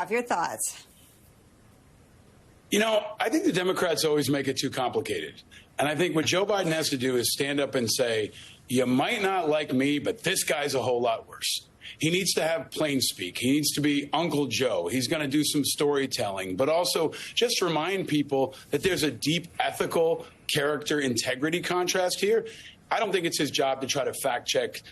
have your thoughts. You know, I think the Democrats always make it too complicated. And I think what Joe Biden has to do is stand up and say, you might not like me, but this guy's a whole lot worse. He needs to have plain speak. He needs to be Uncle Joe. He's going to do some storytelling, but also just remind people that there's a deep ethical character integrity contrast here. I don't think it's his job to try to fact check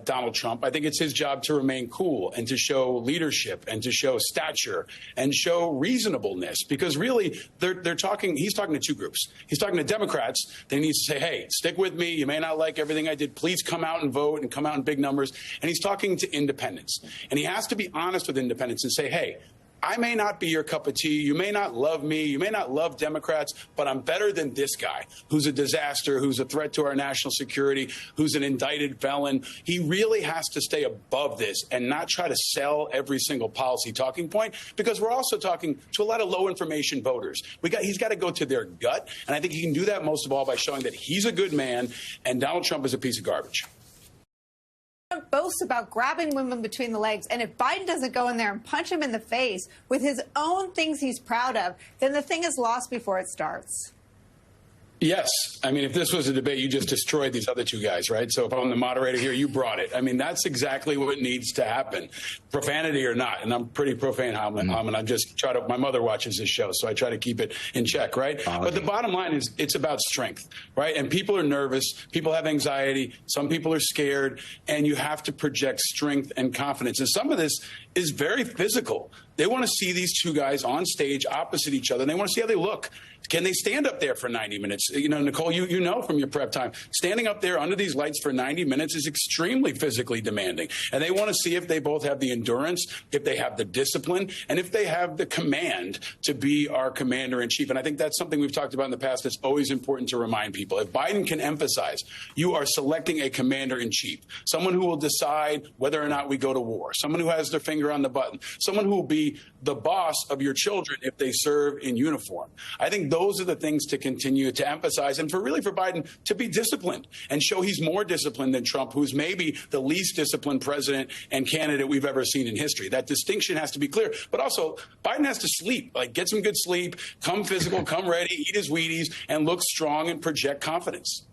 Donald Trump. I think it's his job to remain cool and to show leadership and to show stature and show reasonableness, because really they're talking. He's talking to two groups. He's talking to Democrats. They need to say, hey, stick with me. You may not like everything I did. Please come out and vote and come out in big numbers. And he's talking to independents. And he has to be honest with independents and say, hey, I may not be your cup of tea. You may not love me. You may not love Democrats, but I'm better than this guy who's a disaster, who's a threat to our national security, who's an indicted felon. He really has to stay above this and not try to sell every single policy talking point, because we're also talking to a lot of low information voters. He's got to go to their gut. And I think he can do that most of all by showing that he's a good man and Donald Trump is a piece of garbage. Boasts about grabbing women between the legs, and if Biden doesn't go in there and punch him in the face with his own things he's proud of, then the thing is lost before it starts. Yes. I mean, if this was a debate, you just destroyed these other two guys, right? So if I'm the moderator here, you brought it. I mean, that's exactly what needs to happen, profanity or not. And I'm pretty profane, Haman. I just try to, my mother watches this show, so I try to keep it in check, right? But the bottom line is it's about strength, right? And people are nervous. People have anxiety. Some people are scared. And you have to project strength and confidence. And some of this is very physical. They want to see these two guys on stage opposite each other. And they want to see how they look. Can they stand up there for 90 minutes? You know, Nicole, you know from your prep time, standing up there under these lights for 90 minutes is extremely physically demanding. And they want to see if they both have the endurance, if they have the discipline, and if they have the command to be our commander in chief. And I think that's something we've talked about in the past that's always important to remind people. If Biden can emphasize, you are selecting a commander in chief, someone who will decide whether or not we go to war, someone who has their finger on the button, someone who will be the boss of your children if they serve in uniform. I think those are the things to continue to emphasize, and for Biden to be disciplined and show he's more disciplined than Trump, who's maybe the least disciplined president and candidate we've ever seen in history. That distinction has to be clear. But also, Biden has to sleep, like get some good sleep, come physical, come ready, eat his Wheaties, and look strong and project confidence.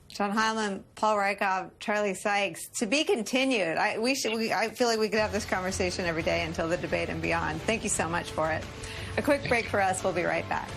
John Hyland, Paul Rykov, Charlie Sykes, to be continued. I feel like we could have this conversation every day until the debate and beyond. Thank you so much for it. A quick break for us. We'll be right back.